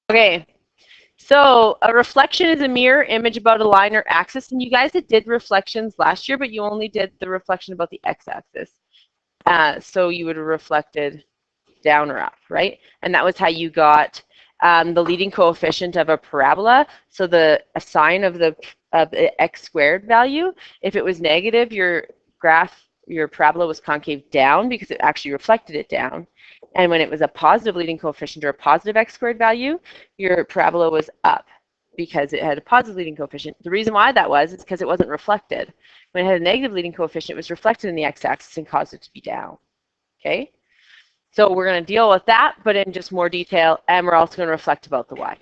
Okay, so a reflection is a mirror image about a line or axis, and you guys did reflections last year, but you only did the reflection about the x-axis. So you would have reflected down or up, right? And that was how you got the leading coefficient of a parabola. So the sine of the x squared value, if it was negative, your parabola was concave down because it actually reflected it down. And when it was a positive leading coefficient or a positive x squared value, your parabola was up because it had a positive leading coefficient. The reason why that was is because it wasn't reflected. When it had a negative leading coefficient, it was reflected in the x-axis and caused it to be down. Okay? So we're going to deal with that, but in just more detail, and we're also going to reflect about the y.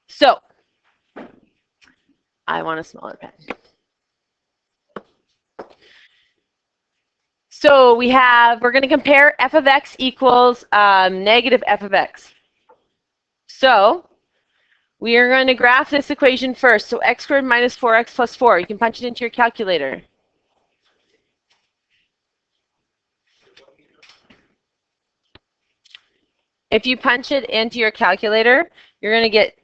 So I want a smaller pen. So we're going to compare f of x equals negative f of x. So we are going to graph this equation first. So x squared minus 4x plus 4. You can punch it into your calculator. If you punch it into your calculator, you're going to get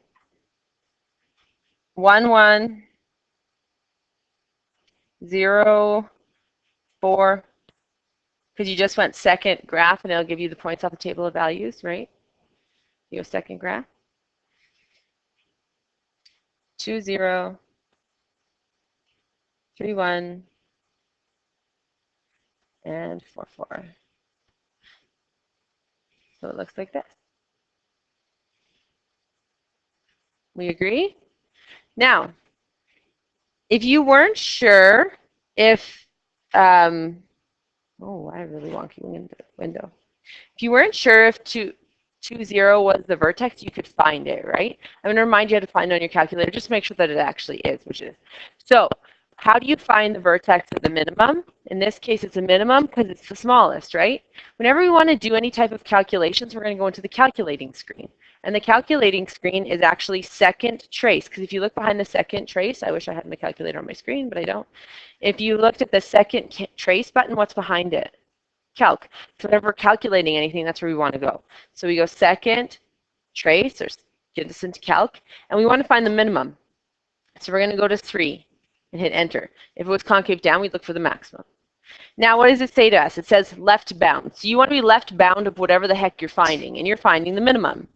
1104, because you just went second graph, and it'll give you the points off the table of values, right? You go second graph. 2, 0, 3, 1, and 4, 4. So it looks like this. We agree? Now, if you weren't sure if, oh, I have a really wonky window. If you weren't sure if 2, 0 was the vertex, you could find it, right? I'm going to remind you how to find it on your calculator, just to make sure that it actually is, which is. So how do you find the vertex of the minimum? In this case, it's a minimum because it's the smallest, right? Whenever we want to do any type of calculations, we're going to go into the calculating screen. And the calculating screen is actually second trace, because if you look behind the second trace, I wish I had my calculator on my screen, but I don't. If you looked at the second trace button, what's behind it? Calc. So whenever we're calculating anything, that's where we want to go. So we go second trace, or get this into calc, and we want to find the minimum. So we're going to go to 3 and hit enter. If it was concave down, we'd look for the maximum. Now, what does it say to us? It says left bound. So you want to be left bound of whatever the heck you're finding, and you're finding the minimum.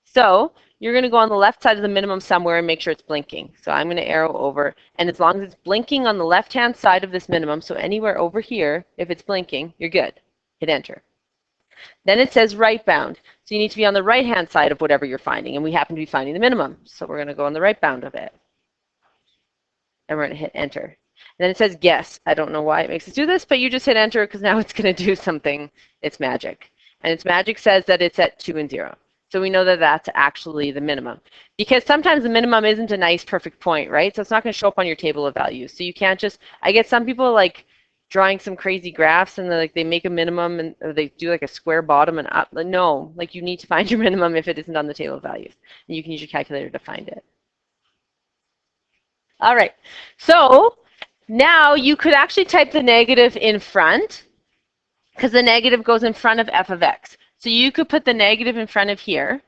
So you're going to go on the left side of the minimum somewhere and make sure it's blinking. So I'm going to arrow over, and as long as it's blinking on the left-hand side of this minimum, so anywhere over here, if it's blinking, you're good. Hit enter. Then it says right bound. So you need to be on the right-hand side of whatever you're finding, and we happen to be finding the minimum. So we're going to go on the right bound of it. And we're going to hit enter. And then it says guess. I don't know why it makes us do this, but you just hit enter because now it's going to do something. It's magic. And its magic says that it's at 2 and 0. So we know that that's actually the minimum. Because sometimes the minimum isn't a nice perfect point, right? So it's not going to show up on your table of values. So you can't just, I get some people like drawing some crazy graphs and they make a minimum and or they do like a square bottom and up. Like, no, like you need to find your minimum if it isn't on the table of values. And you can use your calculator to find it. All right, so now you could actually type the negative in front because the negative goes in front of f of x. So you could put the negative in front of here.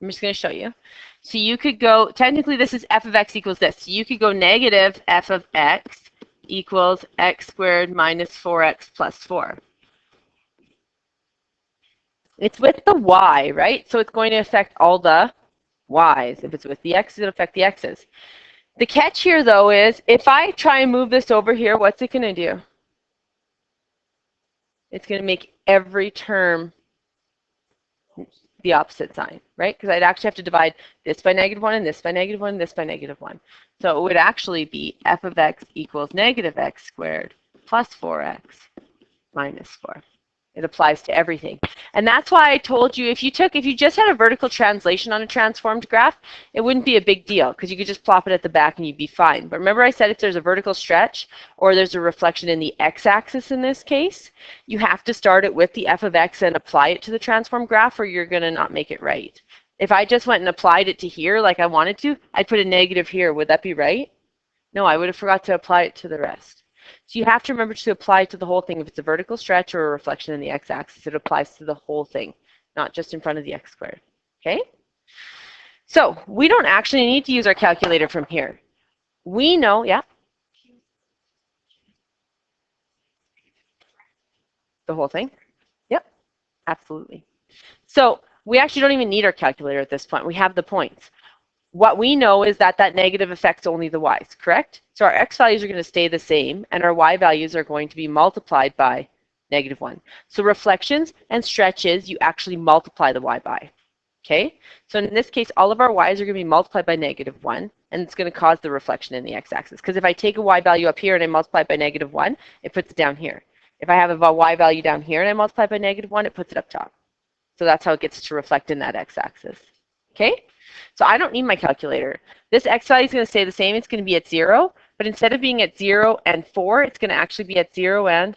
I'm just going to show you. So you could go, technically this is f of x equals this. So you could go negative f of x equals x squared minus 4x plus 4. It's with the y, right? So it's going to affect all the y's. If it's with the x's, it'll affect the x's. The catch here, though, is if I try and move this over here, what's it going to do? It's going to make every term the opposite sign, right? Because I'd actually have to divide this by -1 and this by -1 and this by -1. So it would actually be f of x equals negative x squared plus 4x minus 4. It applies to everything. And that's why I told you if you just had a vertical translation on a transformed graph, it wouldn't be a big deal because you could just plop it at the back and you'd be fine. But remember I said if there's a vertical stretch or there's a reflection in the x-axis in this case, you have to start it with the f of x and apply it to the transformed graph or you're going to not make it right. If I just went and applied it to here like I wanted to, I'd put a negative here. Would that be right? No, I would have forgot to apply it to the rest. So you have to remember to apply to the whole thing. If it's a vertical stretch or a reflection in the x-axis, it applies to the whole thing, not just in front of the x squared. Okay? So we don't actually need to use our calculator from here. We know, yeah? The whole thing? Yep, absolutely. So we actually don't even need our calculator at this point. We have the points. What we know is that that negative affects only the y's, correct? So our x values are going to stay the same, and our y values are going to be multiplied by -1. So reflections and stretches, you actually multiply the y by. Okay? So in this case, all of our y's are going to be multiplied by -1, and it's going to cause the reflection in the x-axis. Because if I take a y value up here and I multiply it by -1, it puts it down here. If I have a y value down here and I multiply it by -1, it puts it up top. So that's how it gets to reflect in that x-axis. Okay? So I don't need my calculator. This x value is going to stay the same. It's going to be at 0. But instead of being at 0 and 4, it's going to actually be at 0 and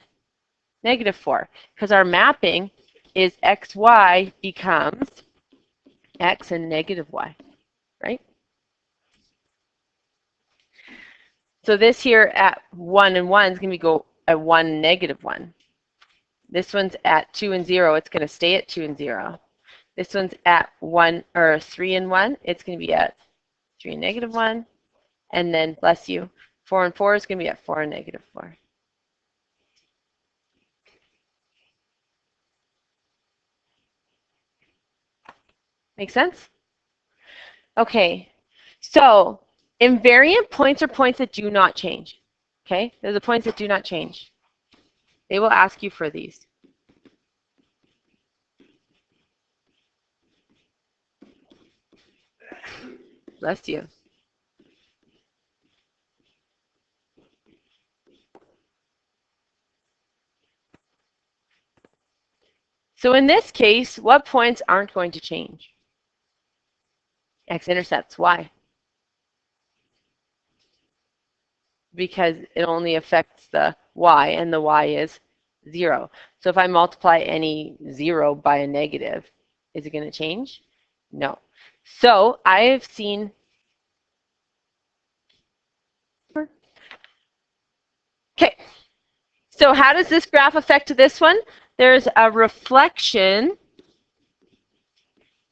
-4. Because our mapping is xy becomes x and -y, right? So this here at 1 and 1 is going to go at 1 and -1. This one's at 2 and 0. It's going to stay at 2 and 0. This one's at 1 or 3 and 1. It's going to be at 3 and -1. And then, bless you, 4 and 4 is going to be at 4 and -4. Make sense? Okay. So invariant points are points that do not change. Okay? They're the points that do not change. They will ask you for these. Bless you. So in this case, what points aren't going to change? X-intercepts. Why? Because it only affects the y, and the y is 0. So if I multiply any 0 by a negative, is it going to change? No. So I've seen... Okay. So how does this graph affect this one? There's a reflection,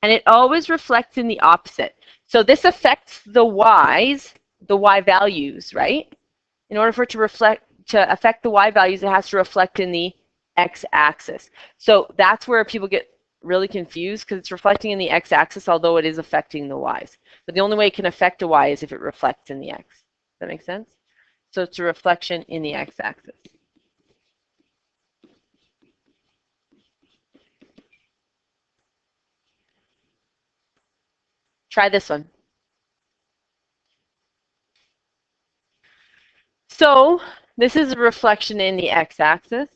and it always reflects in the opposite. So this affects the y's, the y values, right? In order for it to affect the y values, it has to reflect in the x-axis. So that's where people get really confused, because it's reflecting in the x-axis, although it is affecting the y's. But the only way it can affect a y is if it reflects in the x. Does that make sense? So it's a reflection in the x-axis. Try this one. So this is a reflection in the x-axis.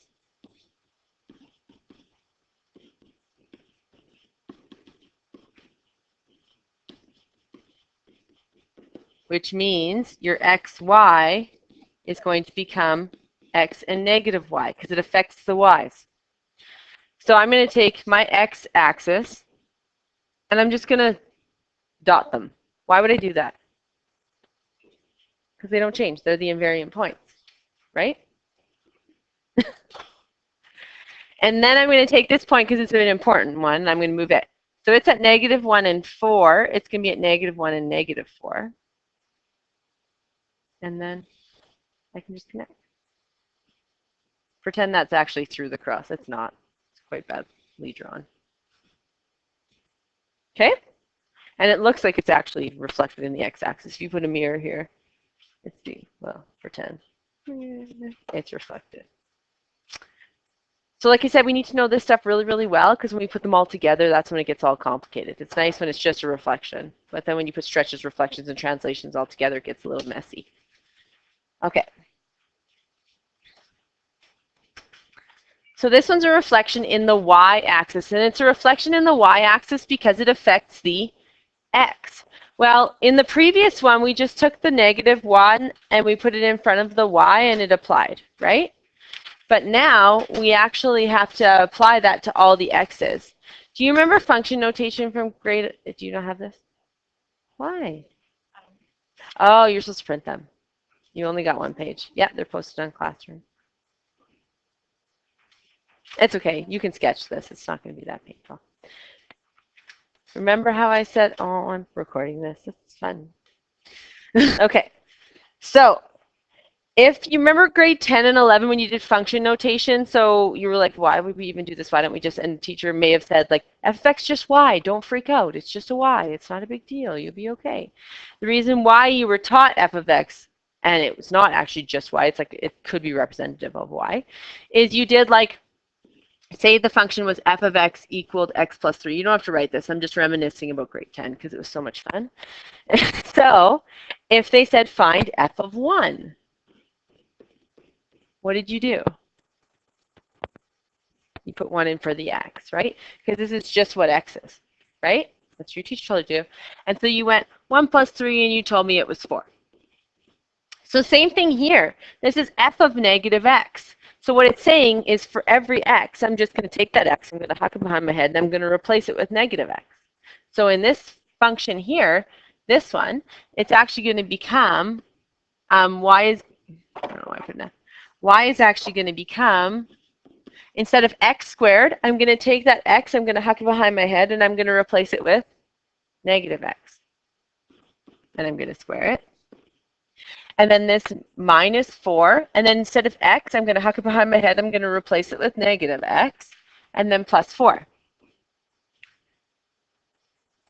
Which means your xy is going to become x and -y, because it affects the y's. So I'm going to take my x-axis, and I'm just going to dot them. Why would I do that? Because they don't change. They're the invariant points, right? And then I'm going to take this point because it's an important one, and I'm going to move it. So it's at -1 and 4. It's going to be at -1 and -4. And then I can just connect. Pretend that's actually through the cross. It's not. It's quite badly drawn. Okay? And it looks like it's actually reflected in the x-axis. If you put a mirror here, let's see, well, pretend. It's reflected. So like I said, we need to know this stuff really, really well, because when we put them all together, that's when it gets all complicated. It's nice when it's just a reflection, but then when you put stretches, reflections, and translations all together, it gets a little messy. Okay. So this one's a reflection in the y-axis, and it's a reflection in the y-axis because it affects the x. Well, in the previous one, we just took the -1 and we put it in front of the y and it applied, right? But now we actually have to apply that to all the x's. Do you remember function notation from grade? Do you not have this? Why? Oh, you're supposed to print them. You only got one page. Yeah, they're posted on Classroom. It's okay. You can sketch this. It's not going to be that painful. Remember how I said, oh, I'm recording this. It's fun. Okay. So if you remember grade 10 and 11 when you did function notation, so you were like, why would we even do this? Why don't we just, and the teacher may have said like, f of x just y, don't freak out. It's just a y. It's not a big deal. You'll be okay. The reason why you were taught f of x, and it was not actually just y, it's like it could be representative of y, is you did like, say the function was f of x equaled x plus 3. You don't have to write this. I'm just reminiscing about grade 10 because it was so much fun. So if they said find f of 1, what did you do? You put 1 in for the x, right? Because this is just what x is, right? That's what your teacher told you to do. And so you went 1 plus 3 and you told me it was 4. So same thing here. This is f of negative x. So what it's saying is for every x, I'm just going to take that x, I'm going to huck it behind my head, and I'm going to replace it with negative x. So in this function here, this one, it's actually going to become, y is, I don't know why I put that. Y is actually going to become, instead of x squared, I'm going to take that x, I'm going to huck it behind my head, and I'm going to replace it with negative x. And I'm going to square it. And then this minus 4, and then instead of x, I'm going to huck it behind my head, I'm going to replace it with negative x, and then plus 4.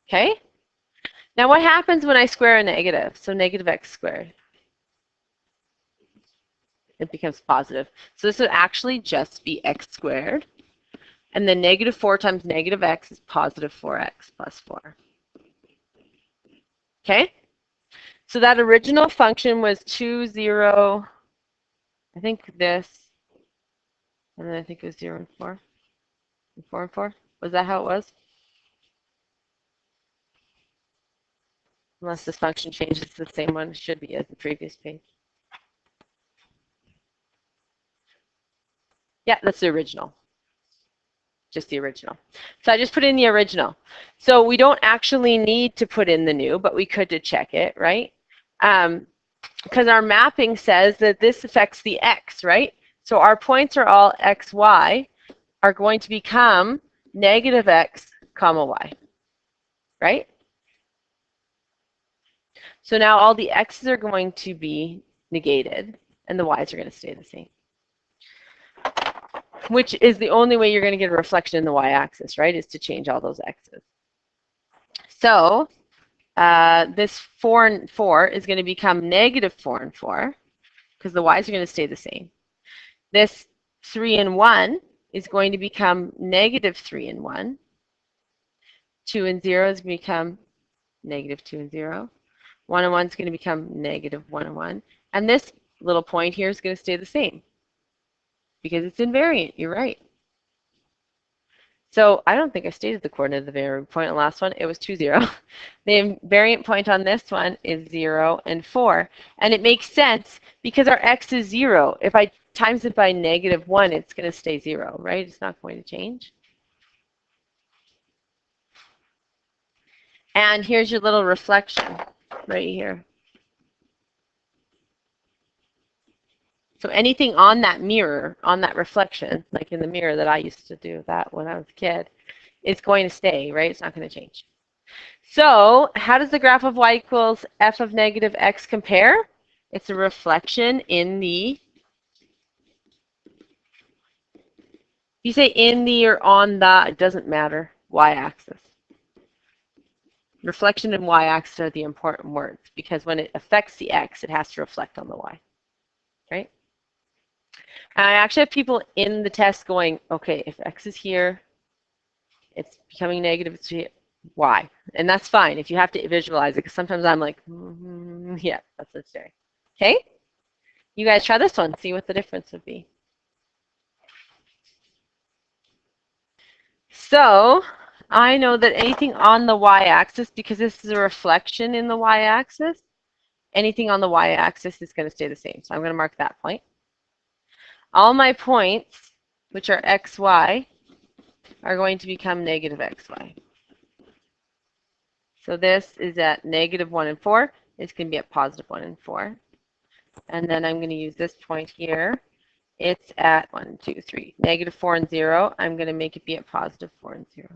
Okay? Now what happens when I square a negative? So negative x squared. It becomes positive. So this would actually just be x squared. And then negative 4 times negative x is positive 4x plus 4. Okay? So that original function was 2, 0, I think this, and then I think it was 0 and 4. And 4 and 4? Was that how it was? Unless this function changes to the same one, it should be as the previous page. Yeah, that's the original. Just the original. So I just put in the original. So we don't actually need to put in the new, but we could to check it, right? Because our mapping says that this affects the x, right? So our points are all x, y are going to become negative x comma y, right? So now all the x's are going to be negated and the y's are going to stay the same, which is the only way you're going to get a reflection in the y-axis, right, is to change all those x's. So this 4 and 4 is going to become negative 4 and 4 because the y's are going to stay the same. This 3 and 1 is going to become negative 3 and 1. 2 and 0 is going to become negative 2 and 0. 1 and 1 is going to become negative 1 and 1. And this little point here is going to stay the same because it's invariant. You're right. So I don't think I stated the coordinate of the invariant point on the last one. It was 2, 0. The invariant point on this one is 0 and 4. And it makes sense because our x is 0. If I times it by negative 1, it's going to stay 0, right? It's not going to change. And here's your little reflection right here. So anything on that mirror, on that reflection, like in the mirror that I used to do that when I was a kid, is going to stay, right? It's not going to change. So how does the graph of y equals f of negative x compare? It's a reflection in the, if you say in the or on the, it doesn't matter, y-axis. Reflection and y-axis are the important words because when it affects the x, it has to reflect on the y, right? And I actually have people in the test going, okay, if x is here, it's becoming negative, it's y. And that's fine if you have to visualize it because sometimes I'm like, yeah, that's necessary. Okay? You guys try this one, see what the difference would be. So I know that anything on the y-axis, because this is a reflection in the y-axis, anything on the y-axis is going to stay the same. So I'm going to mark that point. All my points, which are x, y, are going to become negative xy. So this is at negative 1 and 4. It's going to be at positive 1 and 4. And then I'm going to use this point here. It's at 1, 2, 3, negative 4 and 0. I'm going to make it be at positive 4 and 0.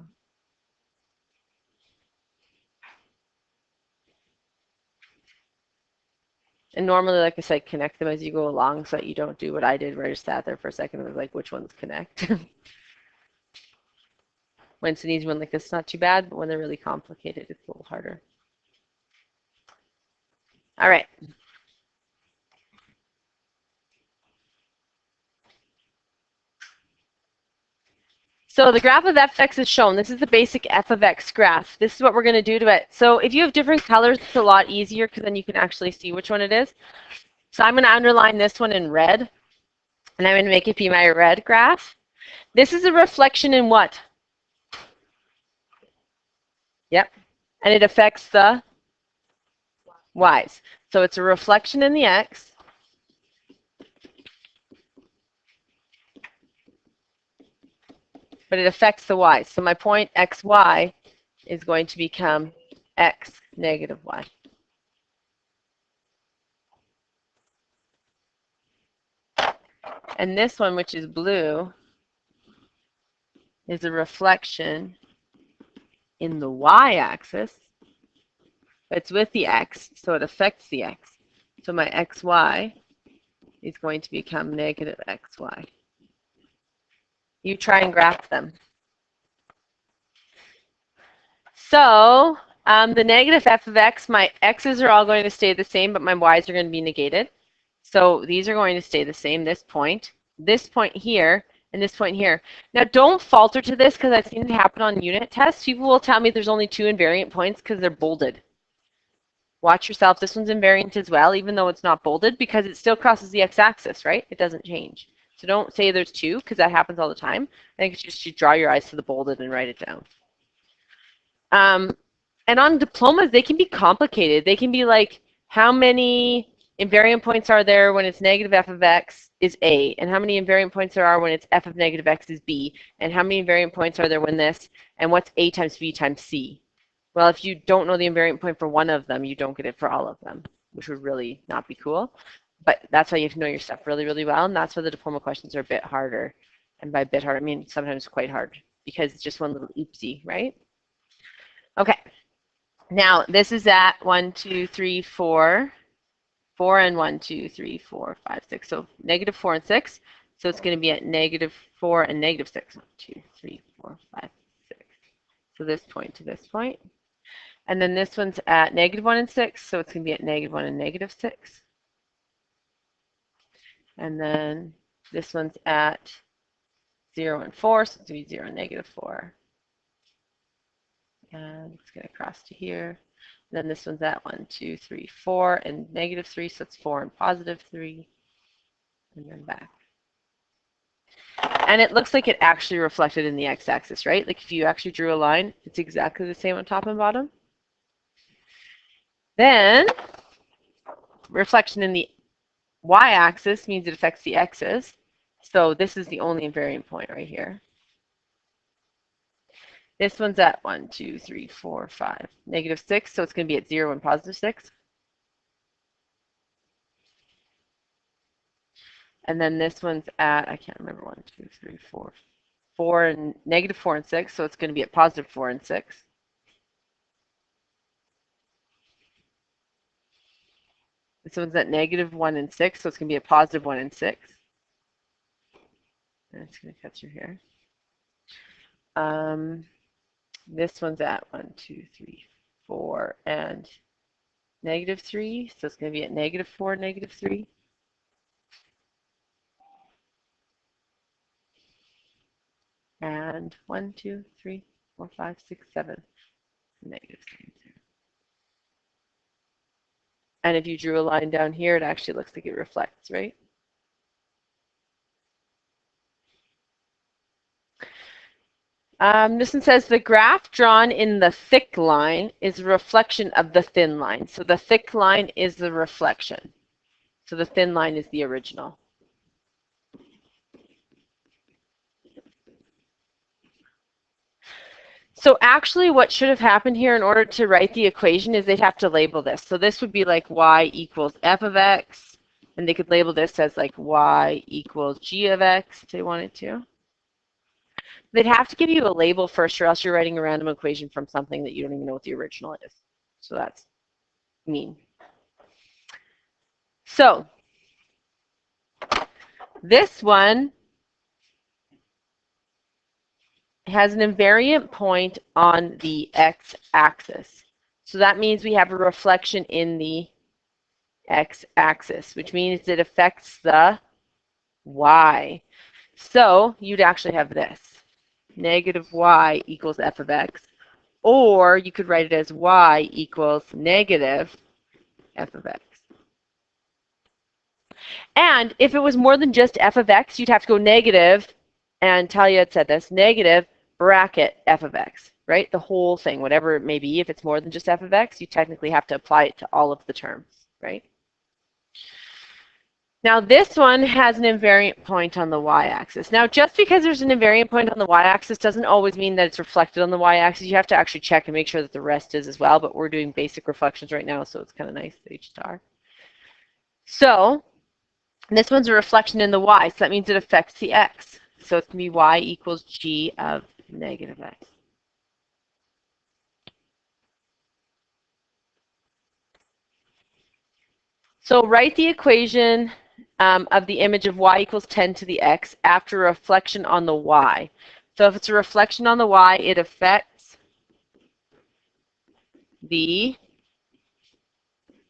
And normally, like I said, connect them as you go along so that you don't do what I did where I just sat there for a second and was like, which ones connect? When it's an easy one like this, it's not too bad, but when they're really complicated, it's a little harder. All right. So the graph of f of x is shown. This is the basic f of x graph. This is what we're going to do to it. So if you have different colors, it's a lot easier because then you can actually see which one it is. So I'm going to underline this one in red, and I'm going to make it be my red graph. This is a reflection in what? Yep. And it affects the y's. So it's a reflection in the x. But it affects the y. So my point xy is going to become x negative y. And this one, which is blue, is a reflection in the y-axis. It's with the x, so it affects the x. So my xy is going to become negative xy. You try and graph them. So the negative f of x, my x's are all going to stay the same, but my y's are going to be negated. So these are going to stay the same, this point here, and this point here. Now don't falter to this because I've seen it happen on unit tests. People will tell me there's only 2 invariant points because they're bolded. Watch yourself. This one's invariant as well, even though it's not bolded, because it still crosses the x-axis, right? It doesn't change. So don't say there's 2 because that happens all the time. I think it's just you draw your eyes to the bolded and write it down. And on diplomas, they can be complicated. They can be like, how many invariant points are there when it's negative f of x is a, and how many invariant points there are when it's f of negative x is b, and how many invariant points are there when this, and what's a times b times c? Well, if you don't know the invariant point for one of them, you don't get it for all of them, which would really not be cool. But that's why you have to know your stuff really, really well, and that's why the diploma questions are a bit harder. And by a bit hard, I mean sometimes quite hard, because it's just one little oopsie, right? Okay. Now, this is at 1, 2, 3, 4. 4 and 1, 2, 3, 4, 5, 6. So negative 4 and 6. So it's going to be at negative 4 and negative 6. 1, 2, 3, 4, 5, 6. So this point to this point. And then this one's at negative 1 and 6. So it's going to be at negative 1 and negative 6. And then this one's at 0 and 4. So it's going to be 0 and negative 4. And it's going to cross to here. And then this one's at 1, 2, 3, 4, and negative 3, so it's 4 and positive 3, and then back. And it looks like it actually reflected in the x-axis, right? Like if you actually drew a line, it's exactly the same on top and bottom. Then, reflection in the y-axis means it affects the x's. So this is the only invariant point right here. This one's at 1, 2, 3, 4, 5, negative 6, so it's going to be at 0 and positive 6. And then this one's at, I can't remember, 1, 2, 3, 4, 4 and negative 4 and 6, so it's going to be at positive 4 and 6. This one's at negative 1 and 6, so it's going to be at positive 1 and 6. And it's going to cut through here. This one's at 1, 2, 3, 4 and negative 3, so it's going to be at negative 4, negative 3. And 1, 2, 3, 4, 5, 6, 7, negative 3. And if you drew a line down here, it actually looks like it reflects, right? This one says the graph drawn in the thick line is a reflection of the thin line. So the thick line is the reflection. So the thin line is the original. So actually what should have happened here in order to write the equation is they'd have to label this. So this would be like y equals f of x, and they could label this as like y equals g of x if they wanted to. They'd have to give you a label first, or else you're writing a random equation from something that you don't even know what the original is. So that's mean. So this one has an invariant point on the x-axis. So that means we have a reflection in the x-axis, which means it affects the y. So you'd actually have this. Negative y equals f of x. Or you could write it as y equals negative f of x. And if it was more than just f of x, you'd have to go negative, and Talia had said this, negative bracket f of x, right? The whole thing, whatever it may be. If it's more than just f of x, you technically have to apply it to all of the terms, right? Now this one has an invariant point on the y-axis. Now just because there's an invariant point on the y-axis doesn't always mean that it's reflected on the y-axis. You have to actually check and make sure that the rest is as well, but we're doing basic reflections right now, so it's kind of nice that each star. So this one's a reflection in the y, so that means it affects the x. So it's going to be y equals g of negative x. So write the equation of the image of y equals 10 to the x after a reflection on the y. So if it's a reflection on the y, it affects the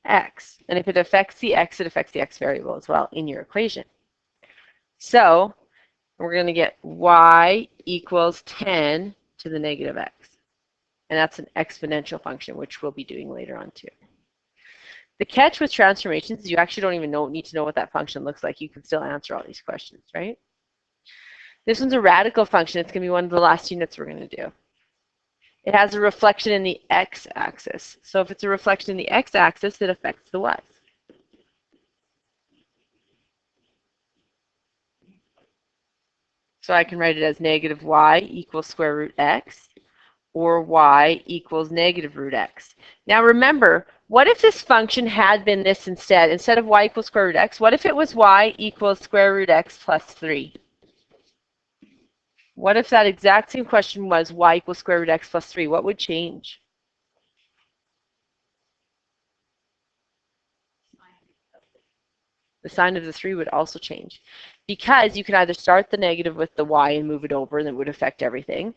x. And if it affects the x, it affects the x variable as well in your equation. So we're going to get y equals 10 to the negative x. And that's an exponential function, which we'll be doing later on too. The catch with transformations is you actually don't even need to know what that function looks like. You can still answer all these questions, right? This one's a radical function. It's going to be one of the last units we're going to do. It has a reflection in the x-axis. So if it's a reflection in the x-axis, it affects the y. So I can write it as negative y equals square root x, or y equals negative root x. Now remember, what if this function had been this instead? Instead of y equals square root x, what if it was y equals square root x plus 3? What if that exact same question was y equals square root x plus 3? What would change? The sign of the 3 would also change. Because you could either start the negative with the y and move it over, and it would affect everything.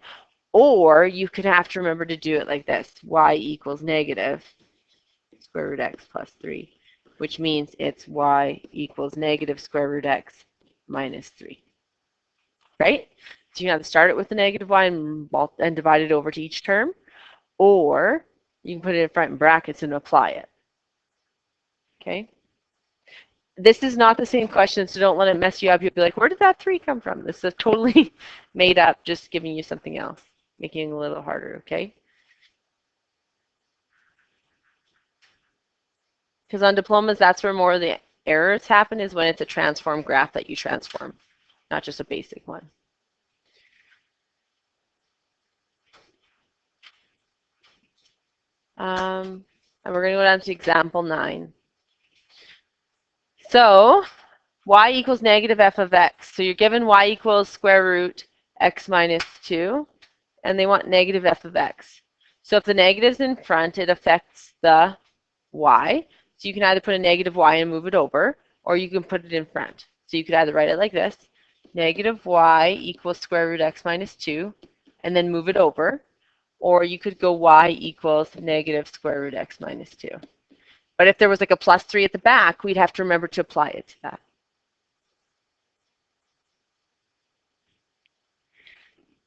Or you could have to remember to do it like this. Y equals negative square root x plus 3, which means it's y equals negative square root x minus 3. Right? So you can either start it with the negative y and divide it over to each term, or you can put it in front in brackets and apply it. Okay? This is not the same question, so don't let it mess you up. You'll be like, where did that 3 come from? This is totally made up, just giving you something else, making it a little harder, okay? Because on diplomas, that's where more of the errors happen, is when it's a transform graph that you transform, not just a basic one. And we're going to go down to example 9. So y equals negative f of x. So you're given y equals square root x minus 2, and they want negative f of x. So if the negative's in front, it affects the y. So you can either put a negative y and move it over, or you can put it in front. So you could either write it like this, negative y equals square root x minus 2, and then move it over, or you could go y equals negative square root x minus 2. But if there was like a plus 3 at the back, we'd have to remember to apply it to that.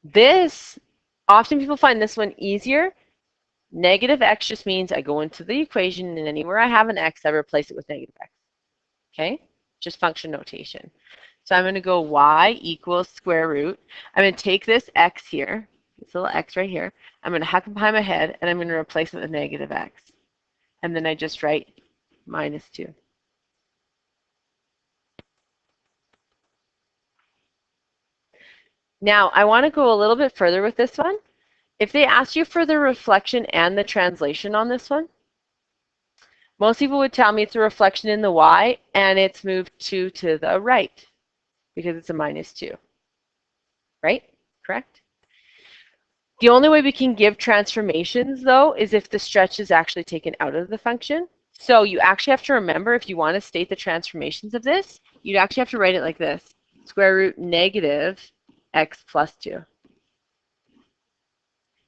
This, often people find this one easier. Negative x just means I go into the equation, and anywhere I have an x, I replace it with negative x. Okay? Just function notation. So I'm going to go y equals square root. I'm going to take this x here, this little x right here. I'm going to huck it behind my head, and I'm going to replace it with negative x. And then I just write minus 2. Now, I want to go a little bit further with this one. If they asked you for the reflection and the translation on this one, most people would tell me it's a reflection in the y, and it's moved 2 to the right because it's a minus 2. Right? Correct? The only way we can give transformations, though, is if the stretch is actually taken out of the function. So you actually have to remember, if you want to state the transformations of this, you'd actually have to write it like this. Square root negative x plus 2.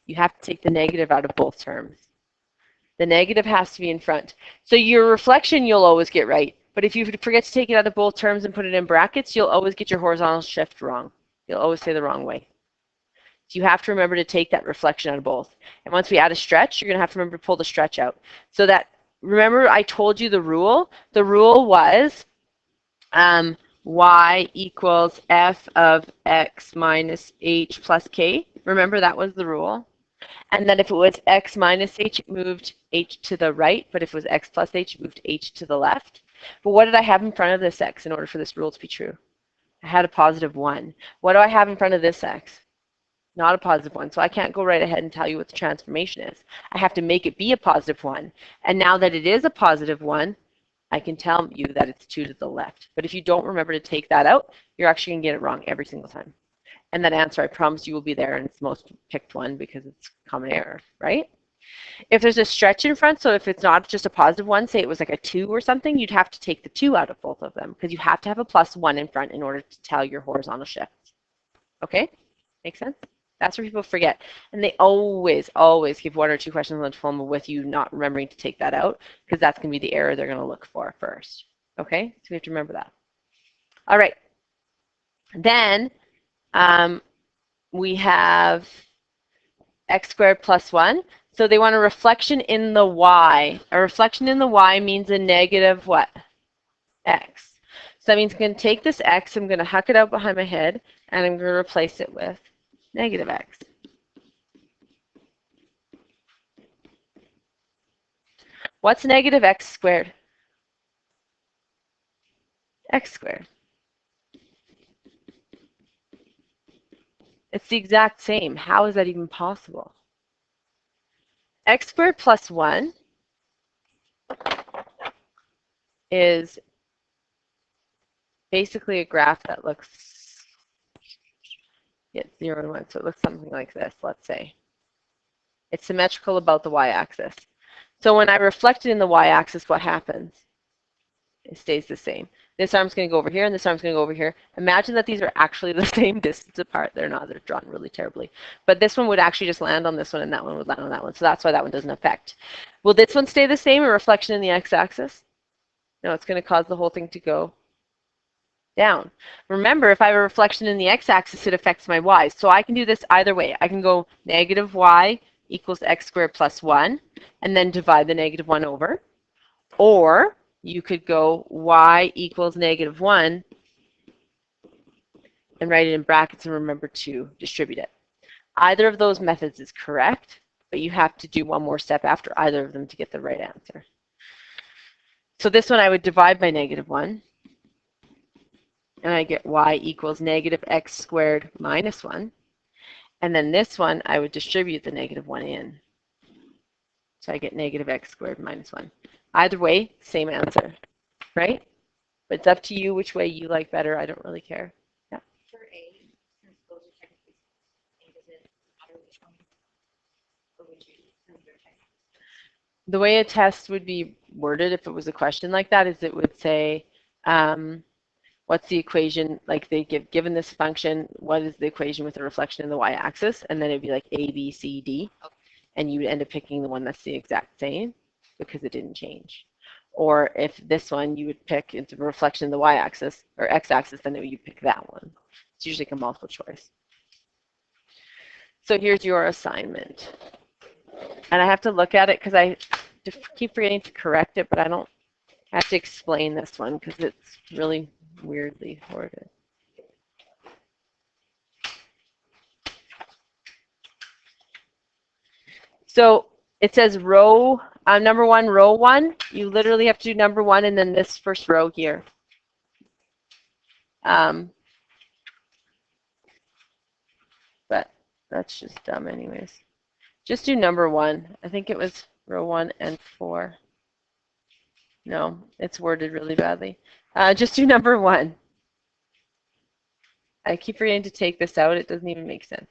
You have to take the negative out of both terms. The negative has to be in front. So your reflection you'll always get right. But if you forget to take it out of both terms and put it in brackets, you'll always get your horizontal shift wrong. You'll always say the wrong way. So you have to remember to take that reflection out of both. And once we add a stretch, you're going to have to remember to pull the stretch out. So that, remember I told you the rule? The rule was y equals f of x minus h plus k. Remember that was the rule? And then if it was x minus h, it moved h to the right. But if it was x plus h, it moved h to the left. But what did I have in front of this x in order for this rule to be true? I had a positive 1. What do I have in front of this x? Not a positive 1. So I can't go right ahead and tell you what the transformation is. I have to make it be a positive 1. And now that it is a positive 1, I can tell you that it's 2 to the left. But if you don't remember to take that out, you're actually going to get it wrong every single time. And that answer, I promise you, will be there, and it's the most picked one because it's common error, right? If there's a stretch in front, so if it's not just a positive 1, say it was like a 2 or something, you'd have to take the 2 out of both of them because you have to have a plus 1 in front in order to tell your horizontal shifts. Okay? Make sense? That's where people forget. And they always, always give 1 or 2 questions on the diploma with you not remembering to take that out because that's going to be the error they're going to look for first. Okay? So we have to remember that. All right. Then we have x squared plus 1. So they want a reflection in the y. A reflection in the y means a negative what? X. So that means I'm going to take this x, I'm going to huck it out behind my head, and I'm going to replace it with negative x. What's negative x squared? X squared. It's the exact same. How is that even possible? X squared plus 1 is basically a graph that looks, 0 and 1, so it looks something like this, let's say. It's symmetrical about the y-axis. So when I reflect it in the y-axis, what happens? It stays the same. This arm's going to go over here, and this arm's going to go over here. Imagine that these are actually the same distance apart. They're not. They're drawn really terribly. But this one would actually just land on this one, and that one would land on that one. So that's why that one doesn't affect. Will this one stay the same, a reflection in the x-axis? No, it's going to cause the whole thing to go down. Remember, if I have a reflection in the x-axis, it affects my y. So I can do this either way. I can go negative y equals x squared plus 1, and then divide the negative 1 over. Or you could go y equals negative 1 and write it in brackets and remember to distribute it. Either of those methods is correct, but you have to do one more step after either of them to get the right answer. So this one I would divide by negative 1, and I get y equals negative x squared minus 1. And then this one I would distribute the negative 1 in. So I get negative x squared minus 1. Either way, same answer, right? But it's up to you which way you like better. I don't really care. Yeah. For A, since those are technically same, does it matter which one? Or would you consider technically? The way a test would be worded if it was a question like that is it would say, what's the equation, like they given this function, what is the equation with the reflection in the y-axis? And then it'd be like A, B, C, D. Okay. And you would end up picking the one that's the exact same because it didn't change. Or if this one, you would pick into reflection in the y-axis or x-axis, then you pick that one. It's usually like a multiple choice. So here's your assignment. And I have to look at it because I keep forgetting to correct it, but I don't have to explain this one because it's really weirdly worded. So it says row, number 1, row 1. You literally have to do number 1 and then this first row here. But that's just dumb anyways. Just do number 1. I think it was row 1 and 4. No, it's worded really badly. Just do number 1. I keep forgetting to take this out. It doesn't even make sense.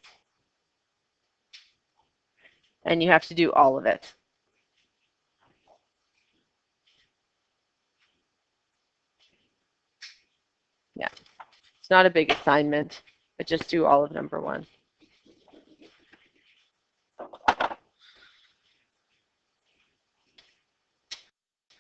And you have to do all of it. It's not a big assignment, but just do all of number 1.